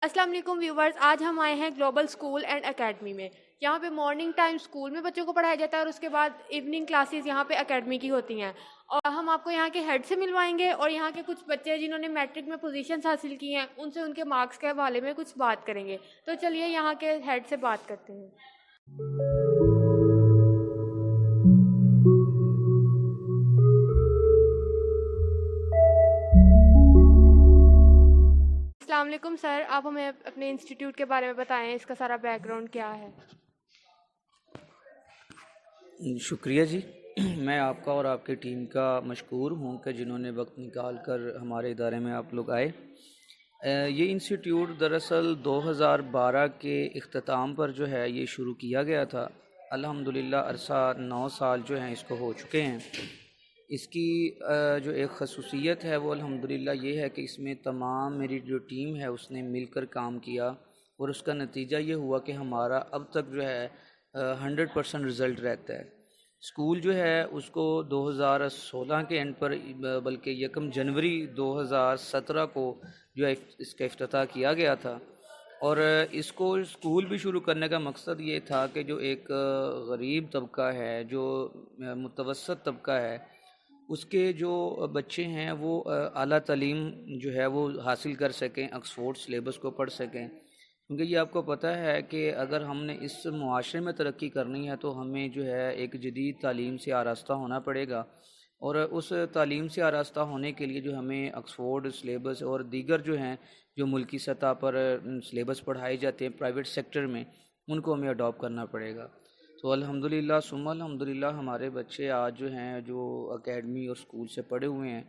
السلام علیکم ویورز، آج ہم آئے ہیں گلوبل اسکول اینڈ اکیڈمی میں۔ یہاں پہ مارننگ ٹائم اسکول میں بچوں کو پڑھایا جاتا ہے اور اس کے بعد ایوننگ کلاسز یہاں پہ اکیڈمی کی ہوتی ہیں، اور ہم آپ کو یہاں کے ہیڈ سے ملوائیں گے اور یہاں کے کچھ بچے جنہوں نے میٹرک میں پوزیشنز حاصل کی ہیں ان سے ان کے مارکس کے حوالے میں کچھ بات کریں گے۔ تو چلیے یہاں کے ہیڈ سے بات کرتے ہیں۔ السلام علیکم سر، آپ ہمیں اپنے انسٹیٹیوٹ کے بارے میں بتائیں، اس کا سارا بیک گراؤنڈ کیا ہے؟ شکریہ جی، میں آپ کا اور آپ کی ٹیم کا مشکور ہوں کہ جنہوں نے وقت نکال کر ہمارے ادارے میں آپ لوگ آئے۔ یہ انسٹیٹیوٹ دراصل 2012 کے اختتام پر جو ہے یہ شروع کیا گیا تھا۔ الحمدللہ عرصہ 9 سال جو ہیں اس کو ہو چکے ہیں۔ اس کی جو ایک خصوصیت ہے وہ الحمدللہ یہ ہے کہ اس میں تمام میری جو ٹیم ہے اس نے مل کر کام کیا، اور اس کا نتیجہ یہ ہوا کہ ہمارا اب تک جو ہے 100% رزلٹ رہتا ہے۔ اسکول جو ہے اس کو 2016 کے اینڈ پر بلکہ 1 جنوری 2017 کو جو ہے اس کا افتتاح کیا گیا تھا، اور اس کو اسکول بھی شروع کرنے کا مقصد یہ تھا کہ جو ایک غریب طبقہ ہے، جو متوسط طبقہ ہے، اس کے جو بچے ہیں وہ اعلیٰ تعلیم جو ہے وہ حاصل کر سکیں، آکسفورڈ سلیبس کو پڑھ سکیں، کیونکہ یہ آپ کو پتہ ہے کہ اگر ہم نے اس معاشرے میں ترقی کرنی ہے تو ہمیں جو ہے ایک جدید تعلیم سے آراستہ ہونا پڑے گا، اور اس تعلیم سے آراستہ ہونے کے لیے جو ہمیں آکسفورڈ سلیبس اور دیگر جو ہیں جو ملکی سطح پر سلیبس پڑھائے جاتے ہیں پرائیویٹ سیکٹر میں، ان کو ہمیں اڈاپٹ کرنا پڑے گا۔ تو الحمدللہ ثم الحمدللہ ہمارے بچے آج جو ہیں جو اکیڈمی اور اسکول سے پڑھے ہوئے ہیں،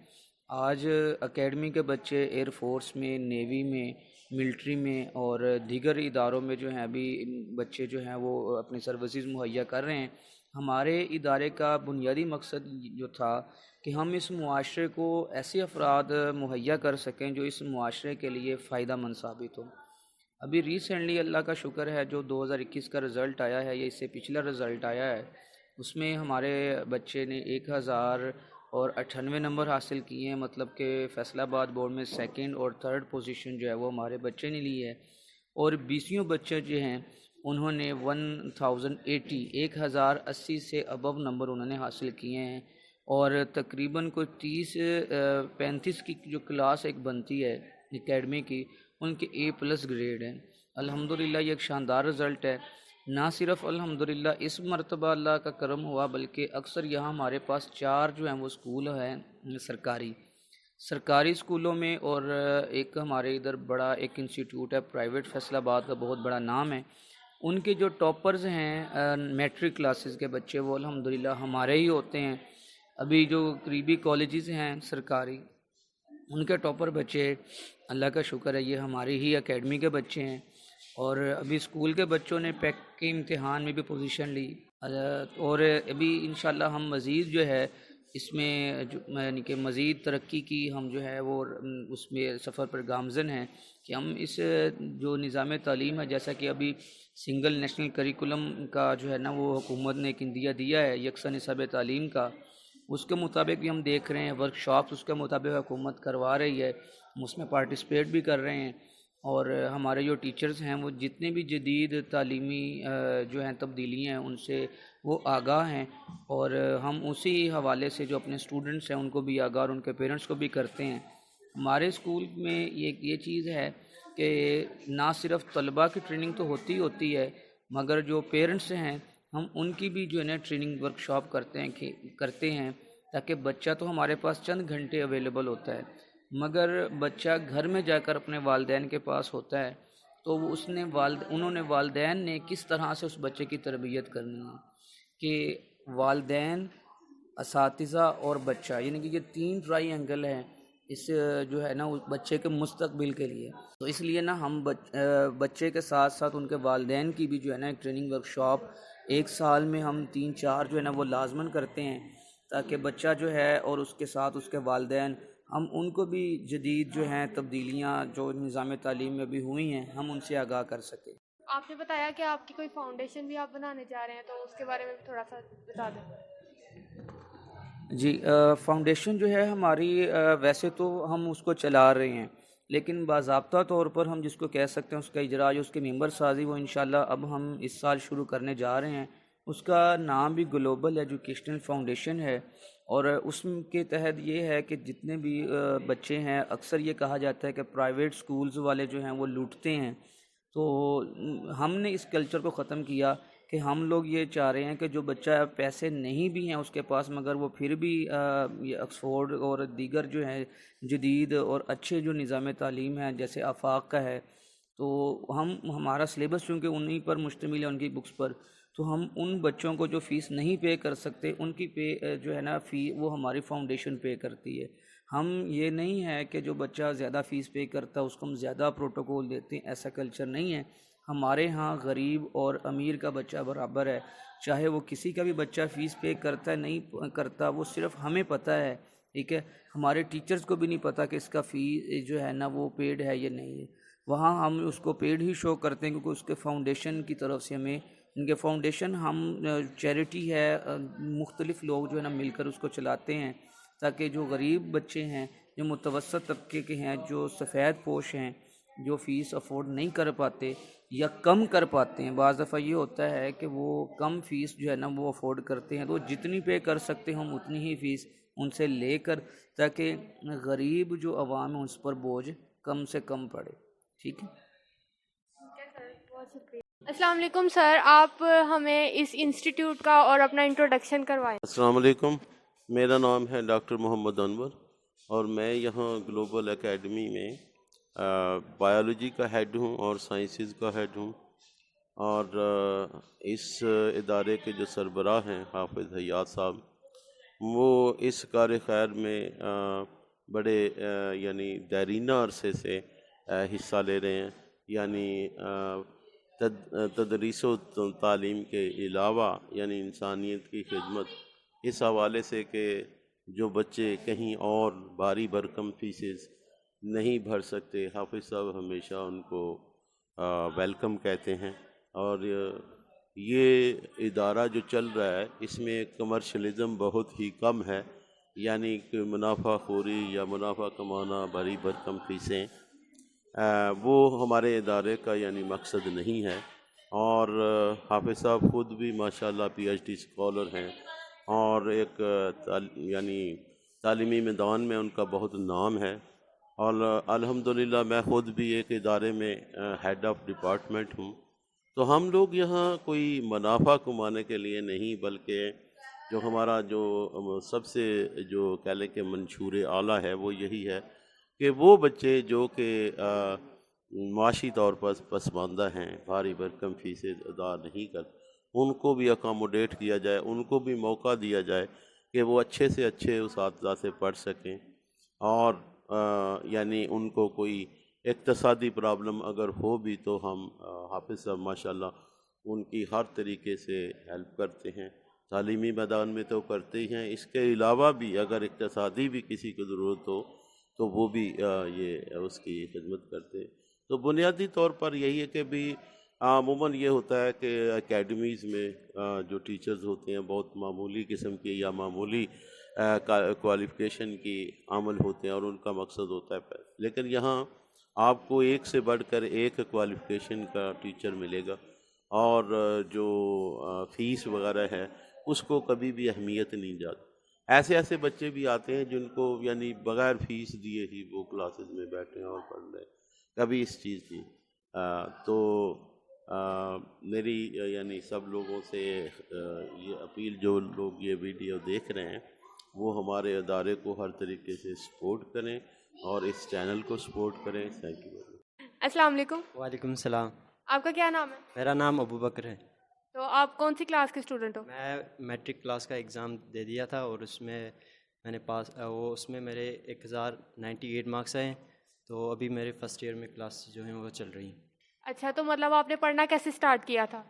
آج اکیڈمی کے بچے ایئر فورس میں، نیوی میں، ملٹری میں اور دیگر اداروں میں جو ہیں ابھی بچے جو ہیں وہ اپنی سروسز مہیا کر رہے ہیں۔ ہمارے ادارے کا بنیادی مقصد جو تھا کہ ہم اس معاشرے کو ایسے افراد مہیا کر سکیں جو اس معاشرے کے لیے فائدہ مند ثابت ہوں۔ ابھی ریسنٹلی اللہ کا شکر ہے جو 2021 کا رزلٹ آیا ہے یا اس سے پچھلا رزلٹ آیا ہے، اس میں ہمارے بچے نے 1098 نمبر حاصل کیے ہیں، مطلب کہ فیصل آباد بورڈ میں 2nd اور 3rd پوزیشن جو ہے وہ ہمارے بچے نے لی ہے، اور 20 بچے جو ہیں انہوں نے 1080 سے ابو نمبر انہوں نے حاصل کیے ہیں، اور تقریباً کوئی 35 کی جو کلاس ایک بنتی ہے اکیڈمی کی، ان کے A+ گریڈ ہیں۔ الحمدللہ یہ ایک شاندار رزلٹ ہے۔ نہ صرف الحمدللہ اس مرتبہ اللہ کا کرم ہوا، بلکہ اکثر یہاں ہمارے پاس 4 جو ہیں وہ اسکول ہیں سرکاری اسکولوں میں، اور ایک ہمارے ادھر بڑا ایک انسٹیٹیوٹ ہے پرائیویٹ فیصل آباد کا، بہت بڑا نام ہے۔ ان کے جو ٹاپرز ہیں میٹرک کلاسز کے بچے وہ الحمدللہ ہمارے ہی ہوتے ہیں۔ ابھی جو قریبی کالجز ہیں سرکاری، ان کے ٹاپر بچے اللہ کا شکر ہے یہ ہماری ہی اکیڈمی کے بچے ہیں، اور ابھی اسکول کے بچوں نے پیک کے امتحان میں بھی پوزیشن لی، اور ابھی انشاءاللہ ہم مزید جو ہے اس میں یعنی کہ مزید ترقی کی ہم جو ہے وہ اس میں سفر پر گامزن ہیں کہ ہم اس جو نظام تعلیم ہے، جیسا کہ ابھی سنگل نیشنل کریکولم کا جو ہے نا وہ حکومت نے ایک اندیہ دیا ہے یکساں نصاب تعلیم کا، اس کے مطابق بھی ہم دیکھ رہے ہیں ورکشاپس اس کے مطابق حکومت کروا رہی ہے، ہم اس میں پارٹیسپیٹ بھی کر رہے ہیں، اور ہمارے جو ٹیچرز ہیں وہ جتنے بھی جدید تعلیمی جو ہیں تبدیلیاں ہیں ان سے وہ آگاہ ہیں، اور ہم اسی حوالے سے جو اپنے اسٹوڈنٹس ہیں ان کو بھی آگاہ اور ان کے پیرنٹس کو بھی کرتے ہیں۔ ہمارے اسکول میں یہ چیز ہے کہ نہ صرف طلباء کی ٹریننگ تو ہوتی ہے، مگر جو پیرنٹس ہیں ہم ان کی بھی جو ہے نا ٹریننگ ورکشاپ کرتے ہیں تاکہ بچہ تو ہمارے پاس چند گھنٹے اویلیبل ہوتا ہے، مگر بچہ گھر میں جا کر اپنے والدین کے پاس ہوتا ہے، تو وہ انہوں نے والدین نے کس طرح سے اس بچے کی تربیت کرنی ہے کہ والدین، اساتذہ اور بچہ، یعنی کہ یہ 3 ٹرائی اینگل ہیں اس جو ہے نا بچے کے مستقبل کے لیے۔ تو اس لیے نا ہم بچے کے ساتھ ساتھ ان کے والدین کی بھی جو ہے نا ایک ٹریننگ ورکشاپ 1 سال میں ہم 3-4 جو ہے نا وہ لازماً کرتے ہیں، تاکہ بچہ جو ہے اور اس کے ساتھ اس کے والدین ہم ان کو بھی جدید جو ہیں تبدیلیاں جو نظام تعلیم میں بھی ہوئی ہیں ہم ان سے آگاہ کر سکیں۔ آپ نے بتایا کہ آپ کی کوئی فاؤنڈیشن بھی آپ بنانے جا رہے ہیں، تو اس کے بارے میں بھی تھوڑا سا بتا دیں۔ جی فاؤنڈیشن جو ہے ہماری ویسے تو ہم اس کو چلا رہے ہیں، لیکن باضابطہ طور پر ہم جس کو کہہ سکتے ہیں اس کا اجرا جو اس کے ممبر سازی وہ انشاءاللہ اب ہم اس سال شروع کرنے جا رہے ہیں۔ اس کا نام بھی گلوبل ایجوکیشنل فاؤنڈیشن ہے، اور اس کے تحت یہ ہے کہ جتنے بھی بچے ہیں، اکثر یہ کہا جاتا ہے کہ پرائیویٹ سکولز والے جو ہیں وہ لوٹتے ہیں، تو ہم نے اس کلچر کو ختم کیا کہ ہم لوگ یہ چاہ رہے ہیں کہ جو بچہ پیسے نہیں بھی ہیں اس کے پاس مگر وہ پھر بھی یہ آکسفورڈ اور دیگر جو ہیں جدید اور اچھے جو نظام تعلیم ہیں جیسے آفاق کا ہے، تو ہمارا سلیبس چونکہ انہی پر مشتمل ہے، ان کی بکس پر، تو ہم ان بچوں کو جو فیس نہیں پے کر سکتے ان کی پے جو ہے نا فی وہ ہماری فاؤنڈیشن پے کرتی ہے۔ ہم یہ نہیں ہے کہ جو بچہ زیادہ فیس پے کرتا ہے اس کو ہم زیادہ پروٹوکول دیتے ہیں، ایسا کلچر نہیں ہے۔ ہمارے ہاں غریب اور امیر کا بچہ برابر ہے، چاہے وہ کسی کا بھی بچہ فیس پے کرتا ہے نہیں کرتا، وہ صرف ہمیں پتہ ہے، ٹھیک ہے، ہمارے ٹیچرز کو بھی نہیں پتہ کہ اس کا فی جو ہے نا وہ پیڈ ہے یا نہیں ہے۔ وہاں ہم اس کو پیڈ ہی شو کرتے ہیں کیونکہ اس کے فاؤنڈیشن کی طرف سے ہمیں، ان کے فاؤنڈیشن ہم چیریٹی ہے، مختلف لوگ جو ہے نا مل کر اس کو چلاتے ہیں تاکہ جو غریب بچے ہیں، جو متوسط طبقے کے ہیں، جو سفید پوش ہیں، جو فیس افورڈ نہیں کر پاتے یا کم کر پاتے ہیں، بعض دفعہ یہ ہوتا ہے کہ وہ کم فیس جو ہے نا وہ افورڈ کرتے ہیں، تو جتنی پے کر سکتے ہیں ہم اتنی ہی فیس ان سے لے کر، تاکہ غریب جو عوام ہے اس پر بوجھ کم سے کم پڑے، ٹھیک ہے۔ السلام علیکم سر، آپ ہمیں اس انسٹیٹیوٹ کا اور اپنا انٹروڈکشن کروائیں۔ السلام علیکم، میرا نام ہے ڈاکٹر محمد انور، اور میں یہاں گلوبل اکیڈمی میں بایولوجی کا ہیڈ ہوں اور سائنسز کا ہیڈ ہوں، اور اس ادارے کے جو سربراہ ہیں حافظ حیات صاحب، وہ اس کار خیر میں بڑے یعنی دیرینہ عرصے سے حصہ لے رہے ہیں، یعنی تدریس و تعلیم کے علاوہ یعنی انسانیت کی خدمت، اس حوالے سے کہ جو بچے کہیں اور بھاری بھرکم فیسز نہیں بھر سکتے، حافظ صاحب ہمیشہ ان کو ویلکم کہتے ہیں، اور یہ ادارہ جو چل رہا ہے اس میں کمرشلزم بہت ہی کم ہے، یعنی کہ منافع خوری یا منافع کمانا، بھاری بھرکم فیسیں، وہ ہمارے ادارے کا یعنی مقصد نہیں ہے۔ اور حافظ صاحب خود بھی ماشاءاللہ پی ایچ ڈی اسکالر ہیں، اور ایک یعنی تعلیمی میدان میں ان کا بہت نام ہے، اور الحمدللہ میں خود بھی ایک ادارے میں ہیڈ آف ڈپارٹمنٹ ہوں۔ تو ہم لوگ یہاں کوئی منافع کمانے کے لیے نہیں، بلکہ جو ہمارا جو سب سے جو کہہ لیں کہ منشور اعلیٰ ہے وہ یہی ہے کہ وہ بچے جو کہ معاشی طور پر پسماندہ ہیں، بھاری بھرکم فیسیں ادا نہیں کر، ان کو بھی اکاموڈیٹ کیا جائے، ان کو بھی موقع دیا جائے کہ وہ اچھے سے اچھے اساتذہ سے پڑھ سکیں، اور یعنی ان کو کوئی اقتصادی پرابلم اگر ہو بھی تو ہم حافظ صاحب ماشاءاللہ ان کی ہر طریقے سے ہیلپ کرتے ہیں، تعلیمی میدان میں تو کرتے ہی ہیں، اس کے علاوہ بھی اگر اقتصادی بھی کسی کو ضرورت ہو تو وہ بھی یہ اس کی خدمت کرتے ہیں۔ تو بنیادی طور پر یہی ہے کہ بھی عموماً یہ ہوتا ہے کہ اکیڈمیز میں جو ٹیچرز ہوتے ہیں بہت معمولی قسم کے یا معمولی کوالیفیکیشن کی عامل ہوتے ہیں، اور ان کا مقصد ہوتا ہے، لیکن یہاں آپ کو ایک سے بڑھ کر ایک کوالیفیکیشن کا ٹیچر ملے گا، اور جو فیس وغیرہ ہے اس کو کبھی بھی اہمیت نہیں جاتی۔ ایسے بچے بھی آتے ہیں جن کو یعنی بغیر فیس دیے ہی وہ کلاسز میں بیٹھے ہیں اور پڑھ رہے ہیں، کبھی اس چیز کی تو میری یعنی سب لوگوں سے یہ اپیل، جو لوگ یہ ویڈیو دیکھ رہے ہیں وہ ہمارے ادارے کو ہر طریقے سے سپورٹ کریں اور اس چینل کو سپورٹ کریں۔ Thank you. السلام علیکم، وعلیکم السلام، آپ کا کیا نام ہے؟ میرا نام ابو بکر ہے۔ تو آپ کون سی کلاس کے اسٹوڈنٹ ہو؟ میں میٹرک کلاس کا ایگزام دے دیا تھا، اور اس میں میں نے اس میں میرے 1098 مارکس آئے، تو ابھی میرے فرسٹ ایئر میں کلاس جو ہیں وہ چل رہی ہیں۔ اچھا، تو مطلب آپ نے پڑھنا کیسے اسٹارٹ کیا تھا؟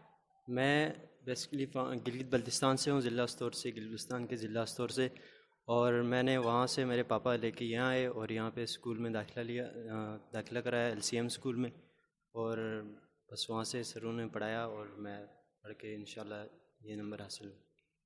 میں بیسکلی گلگت بلتستان سے ہوں، ضلع استور سے، گلگستان کے ضلع استور سے، اور میں نے وہاں سے میرے پاپا لے کے یہاں آئے اور یہاں پہ اسکول میں داخلہ کرایا LCM اسکول میں، اور بس وہاں سے سروں نے پڑھایا اور میں پڑھ کے انشاءاللہ یہ نمبر حاصل ہوں۔